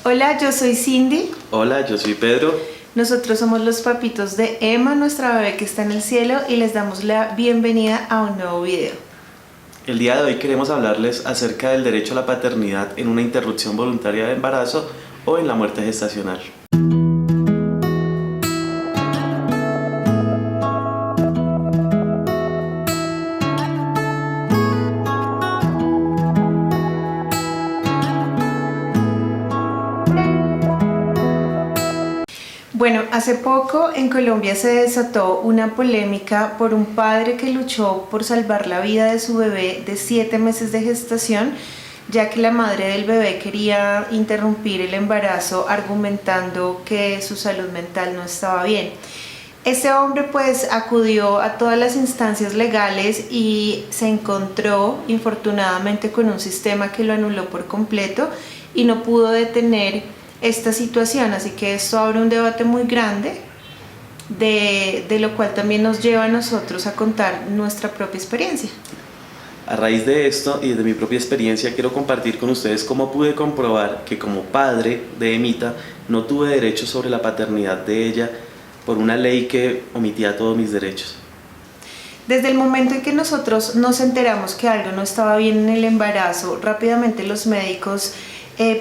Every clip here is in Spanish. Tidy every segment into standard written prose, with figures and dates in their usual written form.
Hola, yo soy Cindy. Hola, yo soy Pedro. Nosotros somos los papitos de Emma, nuestra bebé que está en el cielo, y les damos la bienvenida a un nuevo video. El día de hoy queremos hablarles acerca del derecho a la paternidad en una interrupción voluntaria de embarazo o en la muerte gestacional. Bueno, hace poco en Colombia se desató una polémica por un padre que luchó por salvar la vida de su bebé de 7 meses de gestación, ya que la madre del bebé quería interrumpir el embarazo argumentando que su salud mental no estaba bien. Este hombre pues acudió a todas las instancias legales y se encontró infortunadamente con un sistema que lo anuló por completo y no pudo detener esta situación, así que esto abre un debate muy grande de lo cual también nos lleva a nosotros a contar nuestra propia experiencia. A raíz de esto y de mi propia experiencia quiero compartir con ustedes cómo pude comprobar que como padre de Emita no tuve derecho sobre la paternidad de ella por una ley que omitía todos mis derechos. Desde el momento en que nosotros nos enteramos que algo no estaba bien en el embarazo, rápidamente los médicos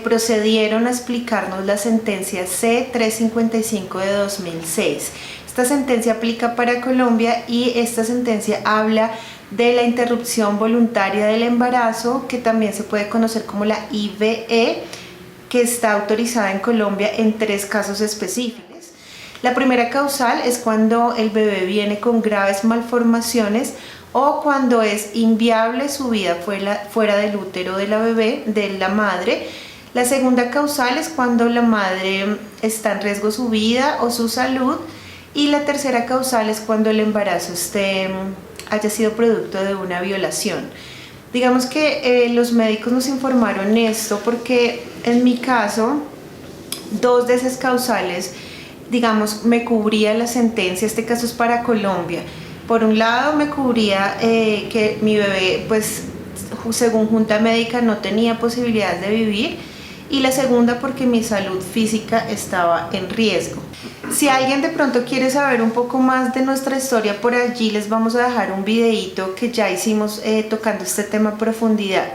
procedieron a explicarnos la sentencia C-355 de 2006. Esta sentencia aplica para Colombia y esta sentencia habla de la interrupción voluntaria del embarazo, que también se puede conocer como la IVE, que está autorizada en Colombia en 3 casos específicos. La primera causal es cuando el bebé viene con graves malformaciones o cuando es inviable su vida fuera del útero de la bebé, de la madre. La segunda causal es cuando la madre está en riesgo su vida o su salud. Y la tercera causal es cuando el embarazo haya sido producto de una violación. Digamos que los médicos nos informaron esto porque en mi caso, 2 de esas causales, digamos, me cubría la sentencia. Este caso es para Colombia. Por un lado me cubría que mi bebé, pues según junta médica, no tenía posibilidades de vivir, y la segunda porque mi salud física estaba en riesgo. Si alguien de pronto quiere saber un poco más de nuestra historia, por allí les vamos a dejar un videito que ya hicimos tocando este tema a profundidad.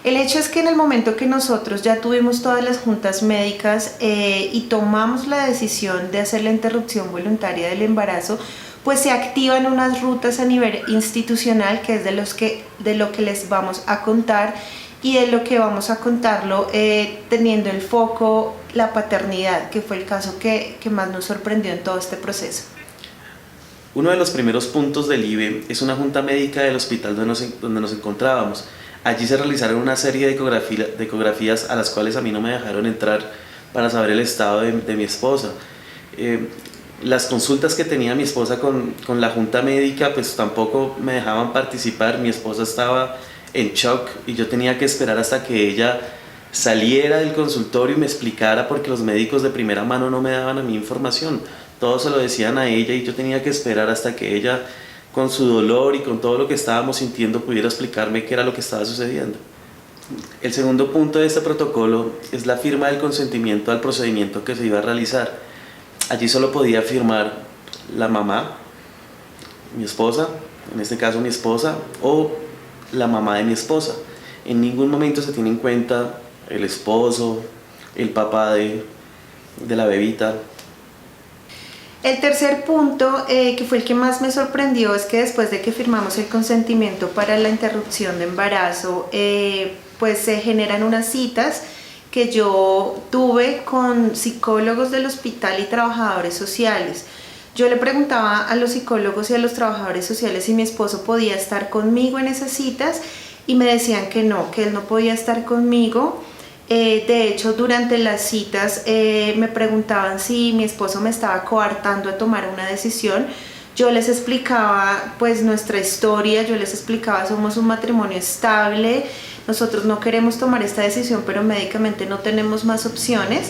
El hecho es que en el momento que nosotros ya tuvimos todas las juntas médicas y tomamos la decisión de hacer la interrupción voluntaria del embarazo, pues se activan unas rutas a nivel institucional, que es de lo que les vamos a contar, y de lo que vamos a contarlo teniendo el foco la paternidad, que fue el caso que más nos sorprendió en todo este proceso. Uno de los primeros puntos del IVE es una junta médica del hospital donde nos encontrábamos. Allí se realizaron una serie de ecografías a las cuales a mí no me dejaron entrar para saber el estado de mi esposa. Las consultas que tenía mi esposa con la junta médica pues tampoco me dejaban participar. Mi esposa estaba en shock y yo tenía que esperar hasta que ella saliera del consultorio y me explicara, porque los médicos de primera mano no me daban a mí información, todo se lo decían a ella y yo tenía que esperar hasta que ella, con su dolor y con todo lo que estábamos sintiendo, pudiera explicarme qué era lo que estaba sucediendo. El segundo punto de este protocolo es la firma del consentimiento al procedimiento que se iba a realizar. Allí solo podía firmar la mamá, mi esposa, en este caso mi esposa, o la mamá de mi esposa. En ningún momento se tiene en cuenta el esposo, el papá de la bebita. El tercer punto, que fue el que más me sorprendió, es que después de que firmamos el consentimiento para la interrupción de embarazo, pues se generan unas citas que yo tuve con psicólogos del hospital y trabajadores sociales. Yo le preguntaba a los psicólogos y a los trabajadores sociales si mi esposo podía estar conmigo en esas citas y me decían que no, que él no podía estar conmigo. De hecho, durante las citas me preguntaban si mi esposo me estaba coartando a tomar una decisión. Yo les explicaba pues nuestra historia, yo les explicaba: somos un matrimonio estable, nosotros no queremos tomar esta decisión, pero médicamente no tenemos más opciones.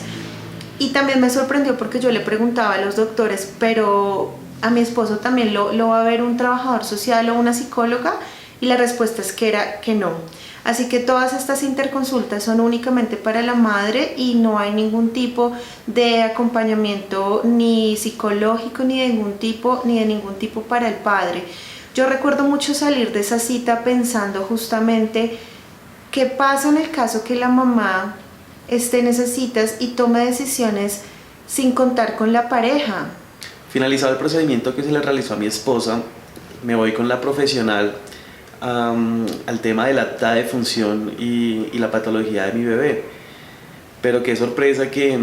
Y también me sorprendió porque yo le preguntaba a los doctores: pero a mi esposo también lo va a ver un trabajador social o una psicóloga, y la respuesta es que era que no. Así que todas estas interconsultas son únicamente para la madre y no hay ningún tipo de acompañamiento ni psicológico ni de ningún tipo para el padre. Yo recuerdo mucho salir de esa cita pensando justamente qué pasa en el caso que la mamá esté en esas citas y tome decisiones sin contar con la pareja. Finalizado el procedimiento que se le realizó a mi esposa, me voy con la profesional al tema del acta de función y la patología de mi bebé. Pero qué sorpresa que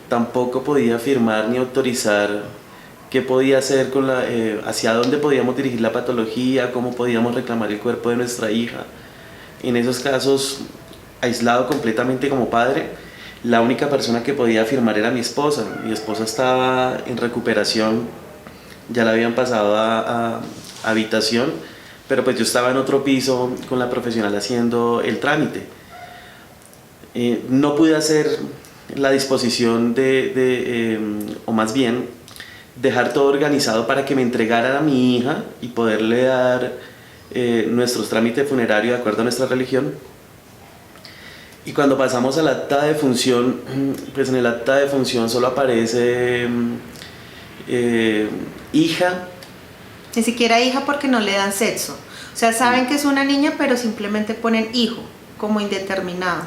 tampoco podía firmar ni autorizar qué podía hacer hacia dónde podíamos dirigir la patología, cómo podíamos reclamar el cuerpo de nuestra hija. En esos casos, aislado completamente como padre, la única persona que podía firmar era mi esposa. Mi esposa estaba en recuperación, ya la habían pasado a habitación, pero pues yo estaba en otro piso con la profesional haciendo el trámite. No pude hacer la disposición o más bien dejar todo organizado para que me entregaran a mi hija y poderle dar nuestros trámites funerarios de acuerdo a nuestra religión. Y cuando pasamos al acta de función, pues en el acta de función solo aparece hija. Ni siquiera hija porque no le dan sexo. O sea, saben que es una niña, pero simplemente ponen hijo como indeterminado.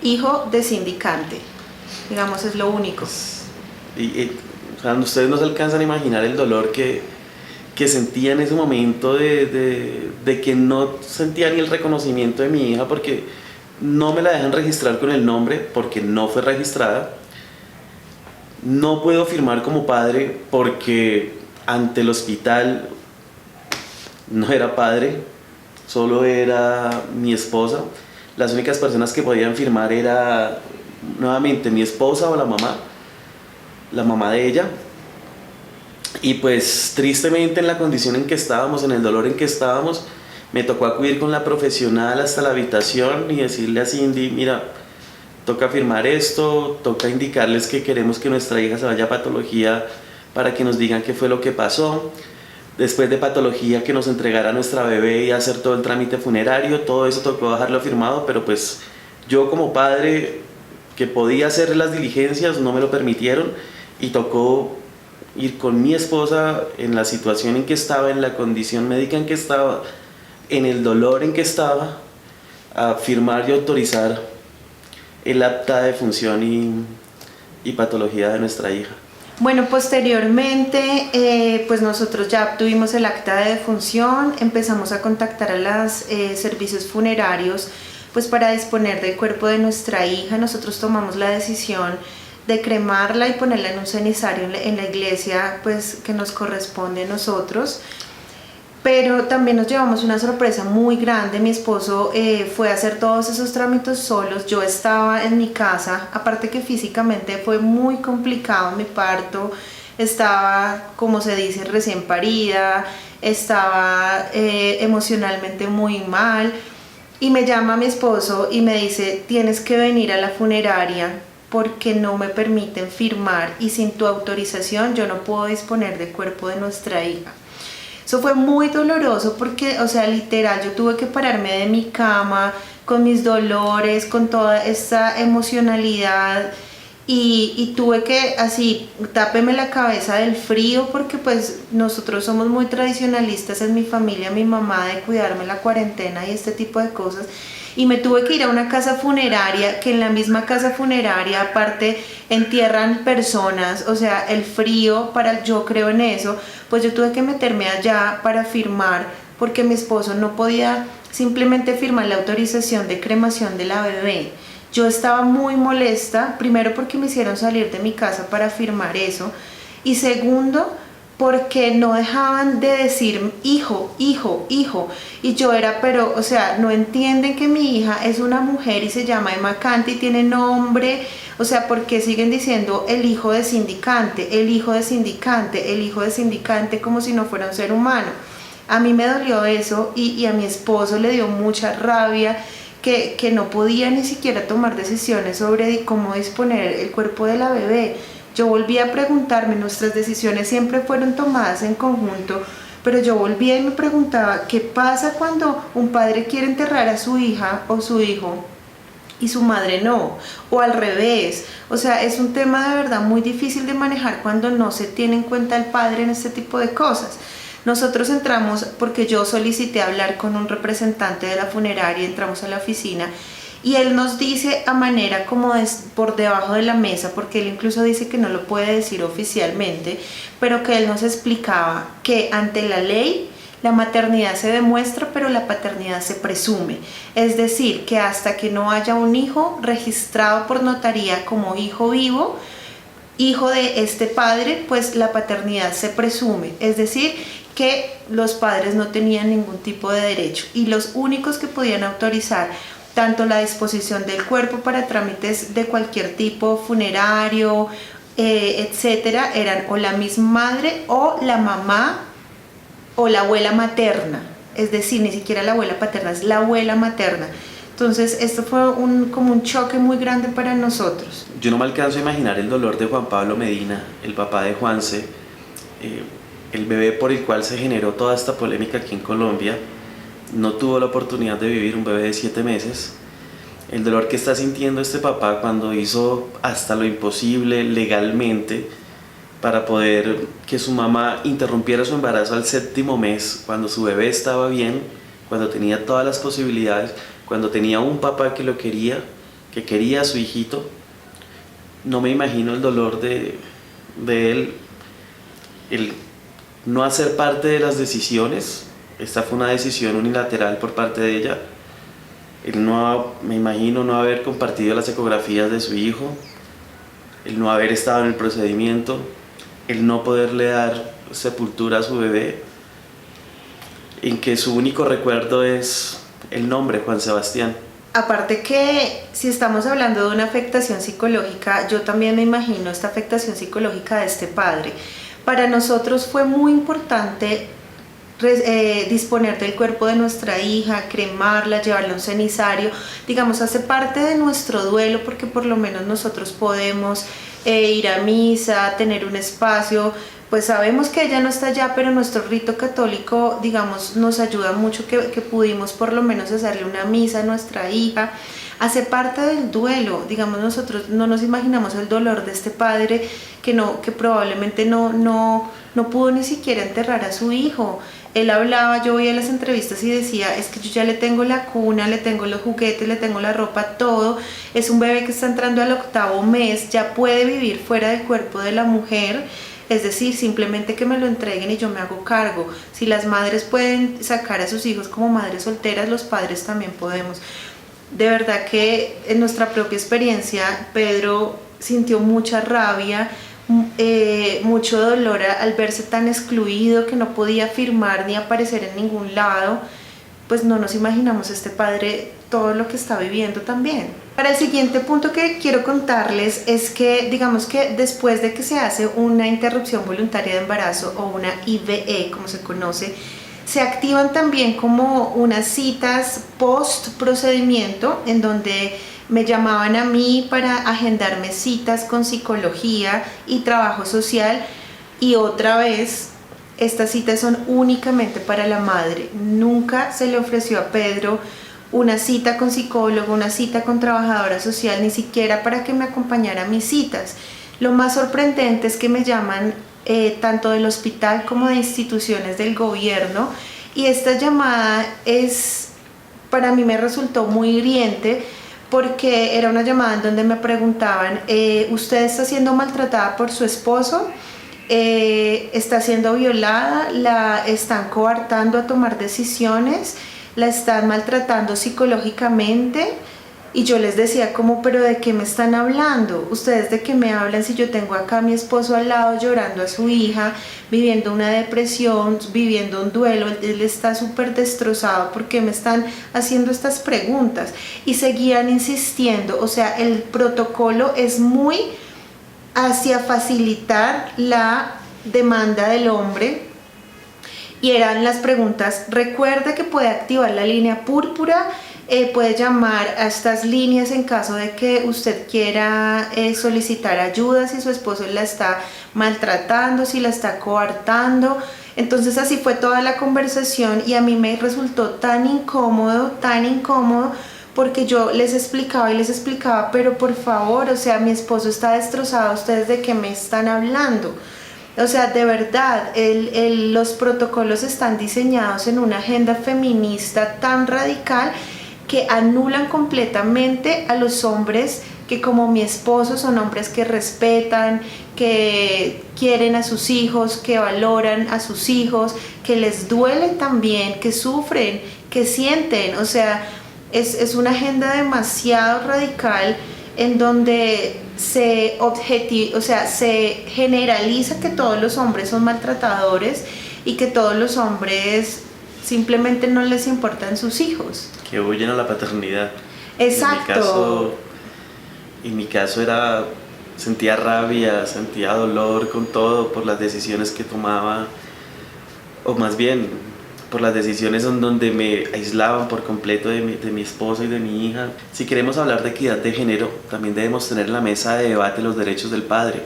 Hijo de sindicante, digamos, es lo único. O sea, ustedes no se alcanzan a imaginar el dolor que sentía en ese momento de que no sentía ni el reconocimiento de mi hija porque no me la dejan registrar con el nombre porque no fue registrada. No puedo firmar como padre porque ante el hospital no era padre, solo era mi esposa. Las únicas personas que podían firmar era nuevamente mi esposa o la mamá de ella. Y pues tristemente en la condición en que estábamos, en el dolor en que estábamos, me tocó acudir con la profesional hasta la habitación y decirle a Cindy, mira, toca firmar esto, toca indicarles que queremos que nuestra hija se vaya a patología para que nos digan qué fue lo que pasó. Después de patología que nos entregara a nuestra bebé y hacer todo el trámite funerario, todo eso tocó dejarlo firmado, pero pues yo como padre que podía hacer las diligencias no me lo permitieron y tocó ir con mi esposa en la situación en que estaba, en la condición médica en que estaba, en el dolor en que estaba, a firmar y autorizar el acta de función y patología de nuestra hija. Bueno, posteriormente, pues nosotros ya obtuvimos el acta de defunción, empezamos a contactar a los servicios funerarios pues para disponer del cuerpo de nuestra hija. Nosotros tomamos la decisión de cremarla y ponerla en un cenizario en la iglesia pues que nos corresponde a nosotros. Pero también nos llevamos una sorpresa muy grande. Mi esposo fue a hacer todos esos trámites solos. Yo estaba en mi casa, aparte que físicamente fue muy complicado mi parto. Estaba, como se dice, recién parida, estaba emocionalmente muy mal. Y me llama mi esposo y me dice, tienes que venir a la funeraria porque no me permiten firmar y sin tu autorización yo no puedo disponer del cuerpo de nuestra hija. Eso fue muy doloroso porque, o sea, literal, yo tuve que pararme de mi cama con mis dolores, con toda esta emocionalidad y tuve que así, tápeme la cabeza del frío porque pues nosotros somos muy tradicionalistas en mi familia, mi mamá, de cuidarme la cuarentena y este tipo de cosas. Y me tuve que ir a una casa funeraria, que en la misma casa funeraria aparte entierran personas, o sea, el frío, yo creo en eso, pues yo tuve que meterme allá para firmar, porque mi esposo no podía simplemente firmar la autorización de cremación de la bebé. Yo estaba muy molesta, primero porque me hicieron salir de mi casa para firmar eso, y segundo, porque no dejaban de decir hijo, hijo, hijo, y yo era, pero, o sea, no entienden que mi hija es una mujer y se llama Emma Cante y tiene nombre, o sea, ¿por qué siguen diciendo el hijo de sindicante, el hijo de sindicante, el hijo de sindicante como si no fuera un ser humano? A mí me dolió eso y a mi esposo le dio mucha rabia que no podía ni siquiera tomar decisiones sobre cómo disponer el cuerpo de la bebé. Yo volví a preguntarme, nuestras decisiones siempre fueron tomadas en conjunto, pero yo volvía y me preguntaba, ¿qué pasa cuando un padre quiere enterrar a su hija o su hijo y su madre no? O al revés. O sea, es un tema de verdad muy difícil de manejar cuando no se tiene en cuenta el padre en este tipo de cosas. Nosotros entramos porque yo solicité hablar con un representante de la funeraria, entramos a la oficina y él nos dice a manera como por debajo de la mesa, porque él incluso dice que no lo puede decir oficialmente, pero que él nos explicaba que ante la ley la maternidad se demuestra, pero la paternidad se presume. Es decir, que hasta que no haya un hijo registrado por notaría como hijo vivo, hijo de este padre, pues la paternidad se presume. Es decir, que los padres no tenían ningún tipo de derecho y los únicos que podían autorizar tanto la disposición del cuerpo para trámites de cualquier tipo, funerario, etcétera, eran o la misma madre o la mamá o la abuela materna. Es decir, ni siquiera la abuela paterna, es la abuela materna. Entonces esto fue como un choque muy grande para nosotros. Yo no me alcanzo a imaginar el dolor de Juan Pablo Medina, el papá de Juanse, el bebé por el cual se generó toda esta polémica aquí en Colombia. No tuvo la oportunidad de vivir, un bebé de 7 meses. El dolor que está sintiendo este papá cuando hizo hasta lo imposible legalmente para poder que su mamá interrumpiera su embarazo al 7º mes, cuando su bebé estaba bien, cuando tenía todas las posibilidades, cuando tenía un papá que lo quería, que quería a su hijito. No me imagino el dolor de él, el no hacer parte de las decisiones. Esta fue una decisión unilateral por parte de ella. Me imagino no haber compartido las ecografías de su hijo, el no haber estado en el procedimiento, el no poderle dar sepultura a su bebé, en que su único recuerdo es el nombre, Juan Sebastián. Aparte que si estamos hablando de una afectación psicológica, yo también me imagino esta afectación psicológica de este padre. Para nosotros fue muy importante disponer del cuerpo de nuestra hija, cremarla, llevarla a un cenizario, digamos, hace parte de nuestro duelo porque por lo menos nosotros podemos ir a misa, tener un espacio, pues sabemos que ella no está allá, pero nuestro rito católico, digamos, nos ayuda mucho que pudimos por lo menos hacerle una misa a nuestra hija. Hace parte del duelo, digamos, nosotros no nos imaginamos el dolor de este padre que probablemente no pudo ni siquiera enterrar a su hijo. Él hablaba, yo veía las entrevistas y decía, es que yo ya le tengo la cuna, le tengo los juguetes, le tengo la ropa, todo. Es un bebé que está entrando al 8º mes, ya puede vivir fuera del cuerpo de la mujer. Es decir, simplemente que me lo entreguen y yo me hago cargo. Si las madres pueden sacar a sus hijos como madres solteras, los padres también podemos. De verdad que en nuestra propia experiencia, Pedro sintió mucha rabia, mucho dolor al verse tan excluido que no podía firmar ni aparecer en ningún lado. Pues no nos imaginamos este padre todo lo que está viviendo también. Para el siguiente punto que quiero contarles es que digamos que después de que se hace una interrupción voluntaria de embarazo o una IVE como se conoce, se activan también como unas citas post procedimiento en donde me llamaban a mí para agendarme citas con psicología y trabajo social y otra vez estas citas son únicamente para la madre. Nunca se le ofreció a Pedro una cita con psicólogo, una cita con trabajadora social, ni siquiera para que me acompañara a mis citas. Lo más sorprendente es que me llaman tanto del hospital como de instituciones del gobierno y esta llamada para mí me resultó muy hiriente porque era una llamada en donde me preguntaban, ¿usted está siendo maltratada por su esposo? ¿Está siendo violada? ¿La están coartando a tomar decisiones? ¿La están maltratando psicológicamente? Y yo les decía como, ¿pero de qué me están hablando? ¿Ustedes de qué me hablan si yo tengo acá a mi esposo al lado llorando a su hija, viviendo una depresión, viviendo un duelo? Él está súper destrozado. ¿Por qué me están haciendo estas preguntas? Y seguían insistiendo. O sea, el protocolo es muy hacia facilitar la demanda del hombre. Y eran las preguntas, recuerde que puede activar la línea púrpura, puede llamar a estas líneas en caso de que usted quiera solicitar ayuda si su esposo la está maltratando, si la está coartando. Entonces así fue toda la conversación y a mí me resultó tan incómodo, porque yo les explicaba, pero por favor, o sea, mi esposo está destrozado, ¿ustedes de qué me están hablando? O sea, de verdad, los protocolos están diseñados en una agenda feminista tan radical que anulan completamente a los hombres que, como mi esposo, son hombres que respetan, que quieren a sus hijos, que valoran a sus hijos, que les duele también, que sufren, que sienten. O sea, es una agenda demasiado radical en donde se generaliza que todos los hombres son maltratadores y que todos los hombres simplemente no les importan sus hijos. Que huyen a la paternidad. Exacto. En mi caso sentía rabia, sentía dolor con todo por las decisiones que tomaba, o más bien por las decisiones en donde me aislaban por completo de mi esposa y de mi hija. Si queremos hablar de equidad de género, también debemos tener en la mesa de debate los derechos del padre,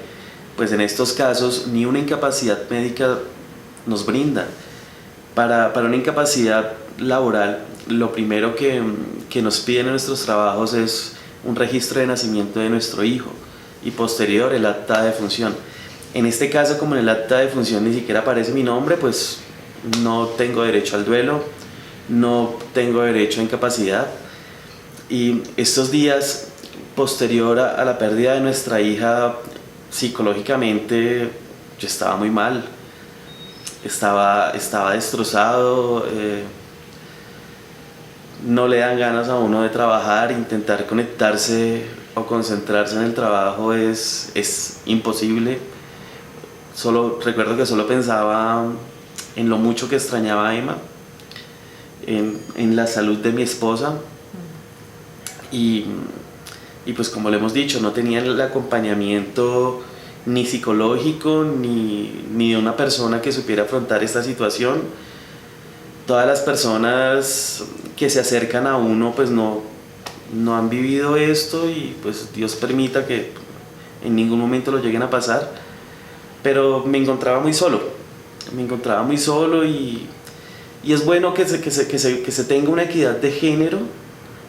pues en estos casos ni una incapacidad médica nos brinda. Para una incapacidad laboral, lo primero que nos piden en nuestros trabajos es un registro de nacimiento de nuestro hijo y posterior el acta de defunción. En este caso, como en el acta de defunción ni siquiera aparece mi nombre, pues no tengo derecho al duelo, no tengo derecho a incapacidad. Y estos días, posterior a la pérdida de nuestra hija, psicológicamente yo estaba muy mal, estaba destrozado, no le dan ganas a uno de trabajar, intentar conectarse o concentrarse en el trabajo es imposible. Recuerdo que solo pensaba en lo mucho que extrañaba a Emma, en la salud de mi esposa y pues, como le hemos dicho, no tenía el acompañamiento ni psicológico ni de una persona que supiera afrontar esta situación. Todas las personas que se acercan a uno pues no han vivido esto y pues Dios permita que en ningún momento lo lleguen a pasar, pero me encontraba muy solo y es bueno que se tenga una equidad de género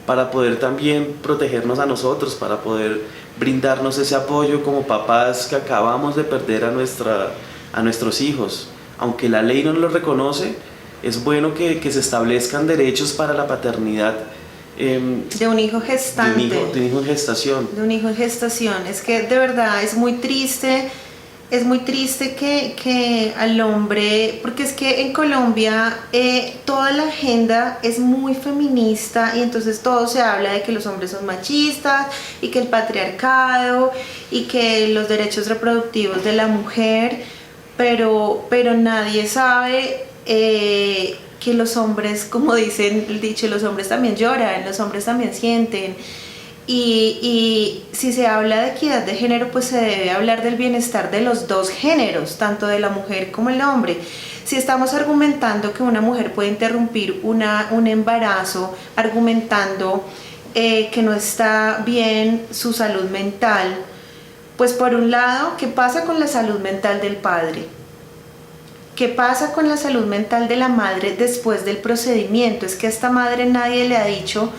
para poder también protegernos a nosotros, para poder brindarnos ese apoyo como papás que acabamos de perder a nuestros hijos. Aunque la ley no lo reconoce, es bueno que se establezcan derechos para la paternidad de un hijo gestante. De un hijo en gestación. De un hijo en gestación. Es que de verdad es muy triste que al hombre, porque es que en Colombia toda la agenda es muy feminista y entonces todo se habla de que los hombres son machistas y que el patriarcado y que los derechos reproductivos de la mujer, pero nadie sabe que los hombres, como dicen el dicho, los hombres también lloran, los hombres también sienten. Y si se habla de equidad de género, pues se debe hablar del bienestar de los dos géneros, tanto de la mujer como el hombre. Si estamos argumentando que una mujer puede interrumpir un embarazo, argumentando que no está bien su salud mental, pues por un lado, ¿qué pasa con la salud mental del padre? ¿Qué pasa con la salud mental de la madre después del procedimiento? Es que a esta madre nadie le ha dicho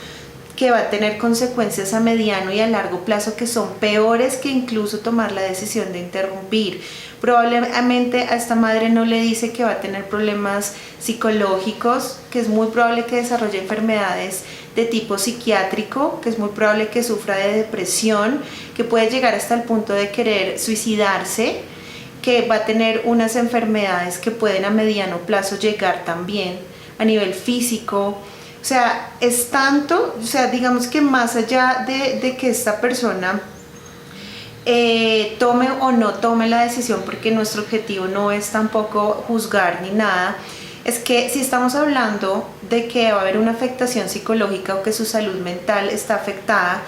que va a tener consecuencias a mediano y a largo plazo que son peores que incluso tomar la decisión de interrumpir. Probablemente a esta madre no le dice que va a tener problemas psicológicos, que es muy probable que desarrolle enfermedades de tipo psiquiátrico, que es muy probable que sufra de depresión, que puede llegar hasta el punto de querer suicidarse, que va a tener unas enfermedades que pueden a mediano plazo llegar también a nivel físico. O sea, es tanto, o sea, digamos que más allá de que esta persona tome o no tome la decisión, porque nuestro objetivo no es tampoco juzgar ni nada, es que si estamos hablando de que va a haber una afectación psicológica o que su salud mental está afectada,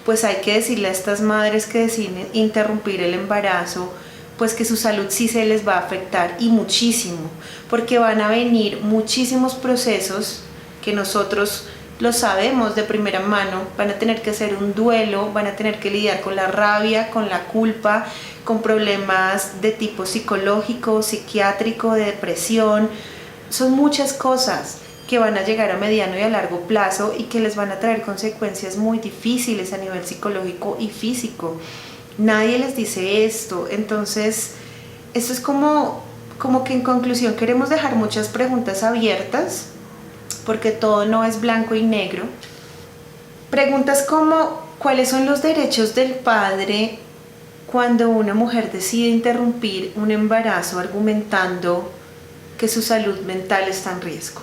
pues hay que decirle a estas madres que deciden interrumpir el embarazo, pues que su salud sí se les va a afectar y muchísimo, porque van a venir muchísimos procesos que nosotros lo sabemos de primera mano, van a tener que hacer un duelo, van a tener que lidiar con la rabia, con la culpa, con problemas de tipo psicológico, psiquiátrico, de depresión. Son muchas cosas que van a llegar a mediano y a largo plazo y que les van a traer consecuencias muy difíciles a nivel psicológico y físico. Nadie les dice esto, entonces esto es como que en conclusión queremos dejar muchas preguntas abiertas, porque todo no es blanco y negro. Preguntas como: ¿cuáles son los derechos del padre cuando una mujer decide interrumpir un embarazo argumentando que su salud mental está en riesgo?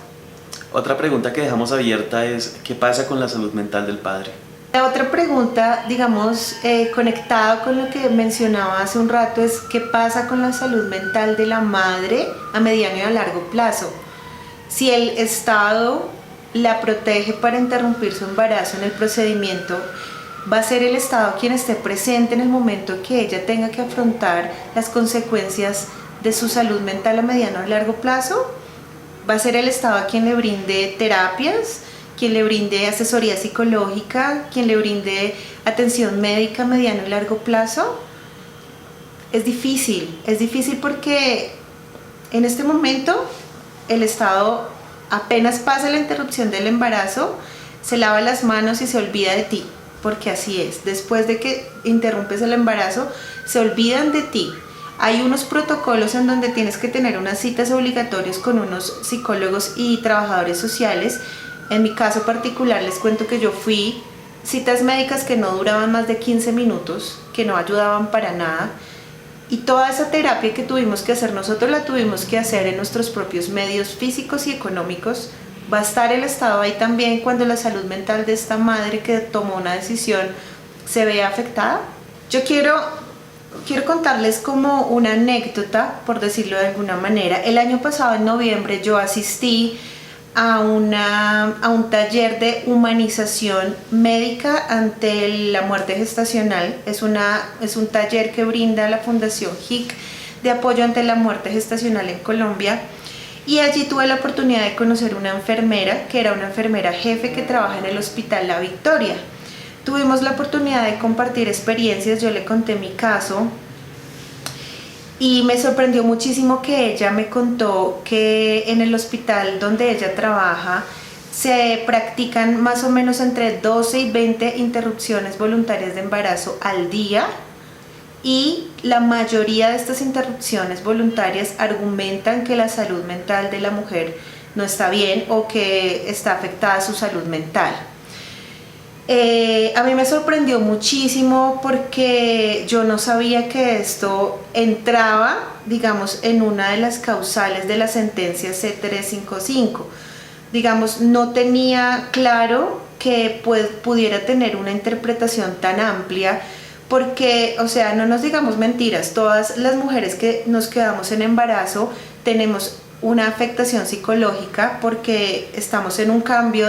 Otra pregunta que dejamos abierta es: ¿qué pasa con la salud mental del padre? La otra pregunta, digamos, conectado con lo que mencionaba hace un rato, es: ¿qué pasa con la salud mental de la madre a mediano y a largo plazo? Si el Estado la protege para interrumpir su embarazo en el procedimiento, ¿va a ser el Estado quien esté presente en el momento que ella tenga que afrontar las consecuencias de su salud mental a mediano y largo plazo? ¿Va a ser el Estado quien le brinde terapias, quien le brinde asesoría psicológica, quien le brinde atención médica a mediano y largo plazo? Es difícil porque en este momento el Estado, apenas pasa la interrupción del embarazo, se lava las manos y se olvida de ti, porque así es. Después de que interrumpes el embarazo, se olvidan de ti. Hay unos protocolos en donde tienes que tener unas citas obligatorias con unos psicólogos y trabajadores sociales. En mi caso particular les cuento que yo fui citas médicas que no duraban más de 15 minutos, que no ayudaban para nada. Y toda esa terapia que tuvimos que hacer nosotros la tuvimos que hacer en nuestros propios medios físicos y económicos. Va a estar el Estado ahí también cuando la salud mental de esta madre que tomó una decisión se vea afectada. Yo quiero contarles como una anécdota, por decirlo de alguna manera. El año pasado, en noviembre, yo asistí a un taller de humanización médica ante la muerte gestacional. Es un taller que brinda la Fundación HIC de apoyo ante la muerte gestacional en Colombia. Y allí tuve la oportunidad de conocer una enfermera, que era una enfermera jefe que trabaja en el Hospital La Victoria. Tuvimos la oportunidad de compartir experiencias, yo le conté mi caso y me sorprendió muchísimo que ella me contó que en el hospital donde ella trabaja se practican más o menos entre 12 y 20 interrupciones voluntarias de embarazo al día, y la mayoría de estas interrupciones voluntarias argumentan que la salud mental de la mujer no está bien o que está afectada su salud mental. A mí me sorprendió muchísimo porque yo no sabía que esto entraba, digamos, en una de las causales de la sentencia C355. Digamos, no tenía claro que pudiera tener una interpretación tan amplia, porque, o sea, no nos digamos mentiras, todas las mujeres que nos quedamos en embarazo tenemos una afectación psicológica porque estamos en un cambio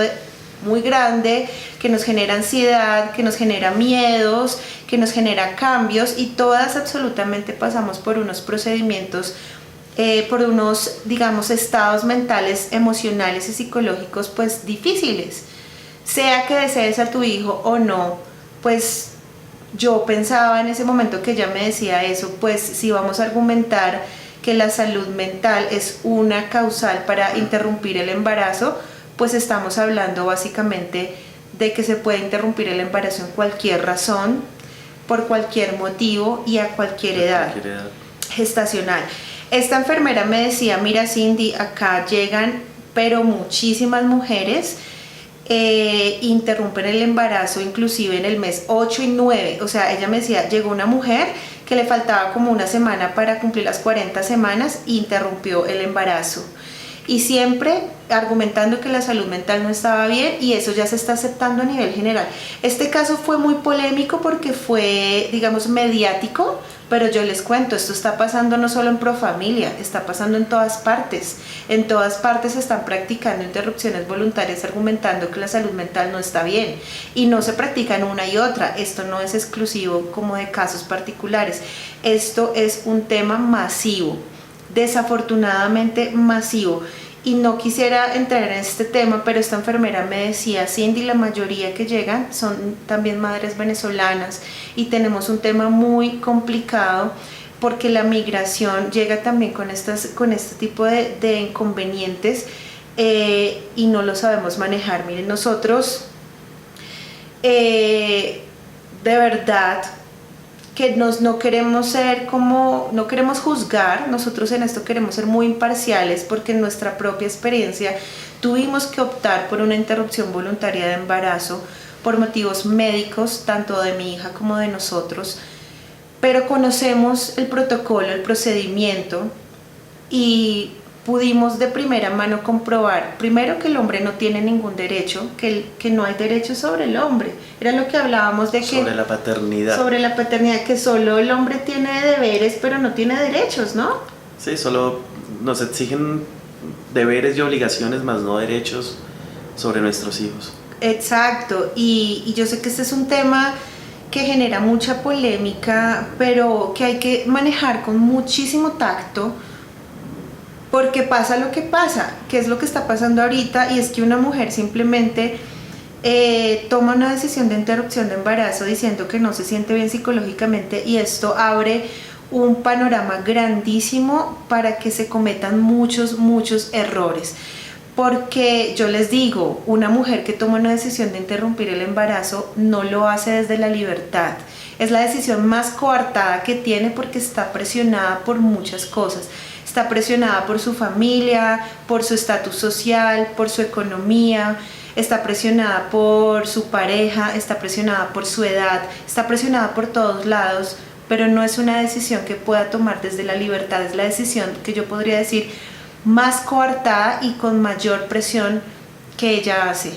muy grande que nos genera ansiedad, que nos genera miedos, que nos genera cambios, y todas absolutamente pasamos por unos procedimientos, por unos, digamos, estados mentales, emocionales y psicológicos pues difíciles. Sea que desees a tu hijo o no, pues yo pensaba en ese momento que ella me decía eso, pues si vamos a argumentar que la salud mental es una causal para interrumpir el embarazo, pues estamos hablando básicamente de que se puede interrumpir el embarazo en cualquier razón, por cualquier motivo y a cualquier edad gestacional. Esta enfermera me decía: mira, Cindy, acá llegan pero muchísimas mujeres interrumpen el embarazo inclusive en el mes 8 y 9. O sea, ella me decía, llegó una mujer que le faltaba como una semana para cumplir las 40 semanas e interrumpió el embarazo. Y siempre argumentando que la salud mental no estaba bien, y eso ya se está aceptando a nivel general. Este caso fue muy polémico porque fue, digamos, mediático, pero yo les cuento, esto está pasando no solo en Profamilia, está pasando en todas partes. En todas partes se están practicando interrupciones voluntarias argumentando que la salud mental no está bien, y no se practican una y otra. Esto no es exclusivo como de casos particulares, esto es un tema masivo, desafortunadamente masivo. y no quisiera entrar en este tema, pero esta enfermera me decía, Cindy, la mayoría que llegan son también madres venezolanas y tenemos un tema muy complicado porque la migración llega también con este tipo de inconvenientes y no lo sabemos manejar. Miren, nosotros de verdad que no queremos no queremos juzgar, nosotros en esto queremos ser muy imparciales porque en nuestra propia experiencia tuvimos que optar por una interrupción voluntaria de embarazo por motivos médicos, tanto de mi hija como de nosotros, pero conocemos el protocolo, el procedimiento y pudimos de primera mano comprobar, primero, que el hombre no tiene ningún derecho, que no hay derecho sobre el hombre. Era lo que hablábamos de que... Sobre la paternidad. Sobre la paternidad, que solo el hombre tiene deberes, pero no tiene derechos, ¿no? Sí, solo nos exigen deberes y obligaciones, más no derechos sobre nuestros hijos. Exacto, y yo sé que este es un tema que genera mucha polémica, pero que hay que manejar con muchísimo tacto, porque pasa lo que pasa, que es lo que está pasando ahorita, y es que una mujer simplemente toma una decisión de interrupción de embarazo diciendo que no se siente bien psicológicamente, y esto abre un panorama grandísimo para que se cometan muchos errores. Porque yo les digo, una mujer que toma una decisión de interrumpir el embarazo no lo hace desde la libertad. Es la decisión más coartada que tiene porque está presionada por muchas cosas. Está presionada por su familia, por su estatus social, por su economía, está presionada por su pareja, está presionada por su edad, está presionada por todos lados, pero no es una decisión que pueda tomar desde la libertad, es la decisión que yo podría decir más coartada y con mayor presión que ella hace.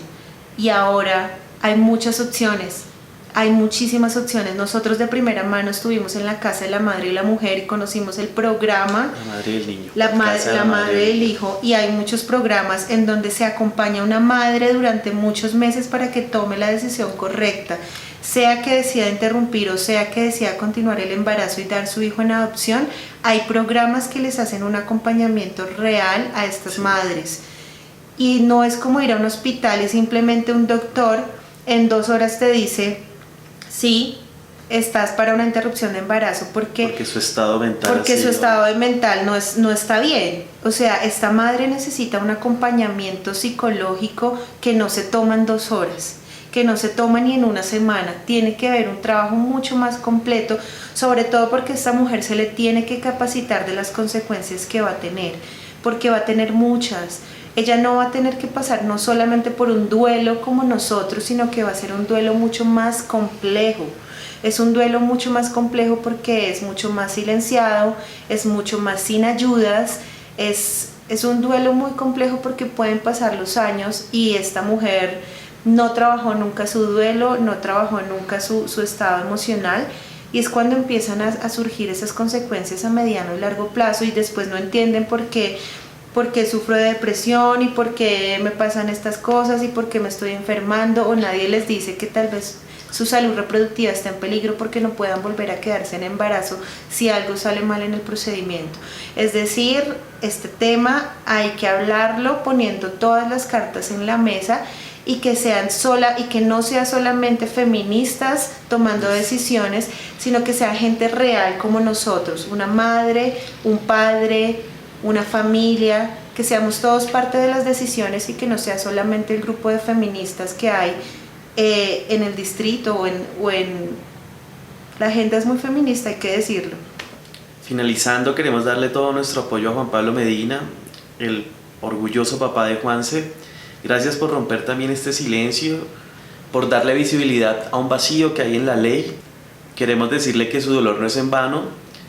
Y ahora hay muchas opciones, hay muchísimas opciones. Nosotros de primera mano estuvimos en la Casa de la Madre y la Mujer y conocimos el programa La madre del niño. La madre del hijo, y hay muchos programas en donde se acompaña a una madre durante muchos meses para que tome la decisión correcta, sea que decida interrumpir o sea que decida continuar el embarazo y dar su hijo en adopción. Hay programas que les hacen un acompañamiento real a estas madres, y no es como ir a un hospital y simplemente un doctor en 2 horas te dice sí, estás para una interrupción de embarazo porque su estado mental su estado mental no está bien. O sea, esta madre necesita un acompañamiento psicológico que no se toma en 2 horas, que no se toma ni en una semana. Tiene que haber un trabajo mucho más completo, sobre todo porque a esta mujer se le tiene que capacitar de las consecuencias que va a tener, porque va a tener muchas. Ella no va a tener que pasar no solamente por un duelo como nosotros, sino que va a ser un duelo mucho más complejo. Es un duelo mucho más complejo porque es mucho más silenciado, es mucho más sin ayudas, es un duelo muy complejo porque pueden pasar los años y esta mujer no trabajó nunca su duelo, no trabajó nunca su estado emocional, y es cuando empiezan a surgir esas consecuencias a mediano y largo plazo, y después no entienden por qué sufro de depresión y por qué me pasan estas cosas y por qué me estoy enfermando, o nadie les dice que tal vez su salud reproductiva está en peligro porque no puedan volver a quedarse en embarazo si algo sale mal en el procedimiento. Es decir, este tema hay que hablarlo poniendo todas las cartas en la mesa, y que no sea solamente feministas tomando decisiones, sino que sea gente real como nosotros, una madre, un padre, una familia, que seamos todos parte de las decisiones y que no sea solamente el grupo de feministas que hay en el distrito o en... La agenda es muy feminista, hay que decirlo. Finalizando, queremos darle todo nuestro apoyo a Juan Pablo Medina, el orgulloso papá de Juanse. Gracias por romper también este silencio, por darle visibilidad a un vacío que hay en la ley. Queremos decirle que su dolor no es en vano,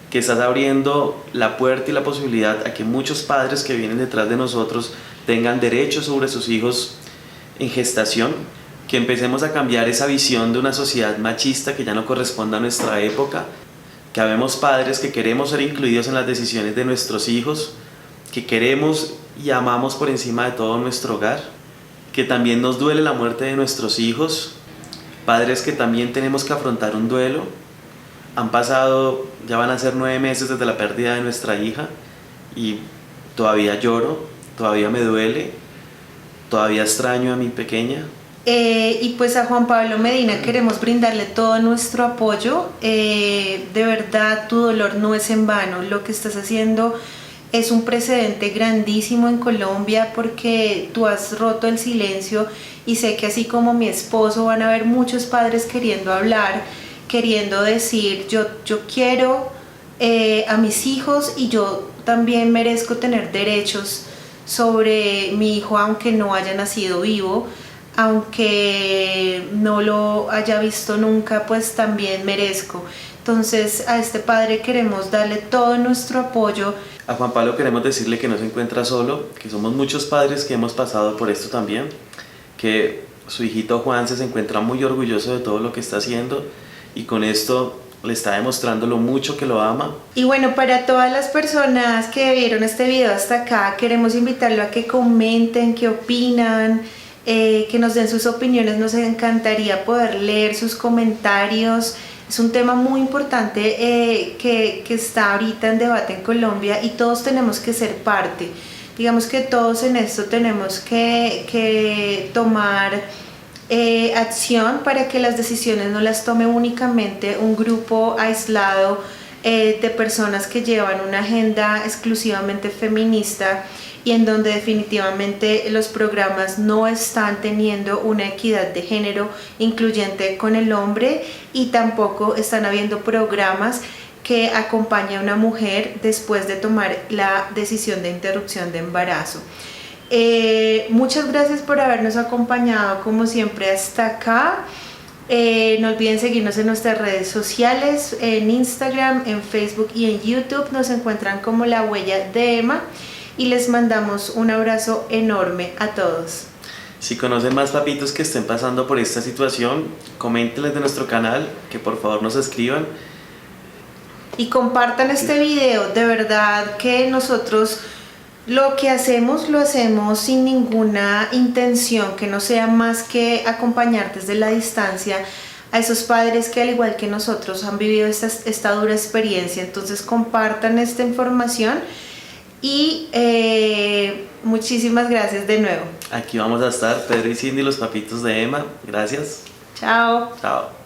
que estás abriendo la puerta y la posibilidad a que muchos padres que vienen detrás de nosotros tengan derechos sobre sus hijos en gestación, que empecemos a cambiar esa visión de una sociedad machista que ya no corresponde a nuestra época, que habemos padres que queremos ser incluidos en las decisiones de nuestros hijos, que queremos y amamos por encima de todo nuestro hogar, que también nos duele la muerte de nuestros hijos, padres que también tenemos que afrontar un duelo. Ya van a ser 9 meses desde la pérdida de nuestra hija y todavía lloro, todavía me duele, todavía extraño a mi pequeña. Y pues a Juan Pablo Medina queremos brindarle todo nuestro apoyo. De verdad, tu dolor no es en vano. Lo que estás haciendo es un precedente grandísimo en Colombia porque tú has roto el silencio y sé que así como mi esposo van a haber muchos padres queriendo hablar, queriendo decir yo quiero a mis hijos y yo también merezco tener derechos sobre mi hijo aunque no haya nacido vivo, aunque no lo haya visto nunca, pues también merezco. Entonces a este padre queremos darle todo nuestro apoyo. A Juan Pablo queremos decirle que no se encuentra solo, que somos muchos padres que hemos pasado por esto también, que su hijito Juan se encuentra muy orgulloso de todo lo que está haciendo y con esto le está demostrando lo mucho que lo ama. Y bueno, para todas las personas que vieron este video hasta acá, queremos invitarlo a que comenten qué opinan, que nos den sus opiniones. Nos encantaría poder leer sus comentarios. Es un tema muy importante que está ahorita en debate en Colombia y todos tenemos que ser parte. Digamos que todos en esto tenemos que tomar acción para que las decisiones no las tome únicamente un grupo aislado de personas que llevan una agenda exclusivamente feminista y en donde definitivamente los programas no están teniendo una equidad de género incluyente con el hombre y tampoco están habiendo programas que acompañen a una mujer después de tomar la decisión de interrupción de embarazo. Muchas gracias por habernos acompañado como siempre hasta acá. No olviden seguirnos en nuestras redes sociales, en Instagram, en Facebook y en YouTube. Nos encuentran como La Huella de Emma y les mandamos un abrazo enorme a todos. Si conocen más papitos que estén pasando por esta situación, coméntenles de nuestro canal, que por favor nos escriban. Y compartan este video, de verdad que nosotros lo que hacemos lo hacemos sin ninguna intención que no sea más que acompañar desde la distancia a esos padres que al igual que nosotros han vivido esta dura experiencia. Entonces compartan esta información y muchísimas gracias de nuevo. Aquí vamos a estar, Pedro y Cindy, los papitos de Emma. Gracias. Chao. Chao.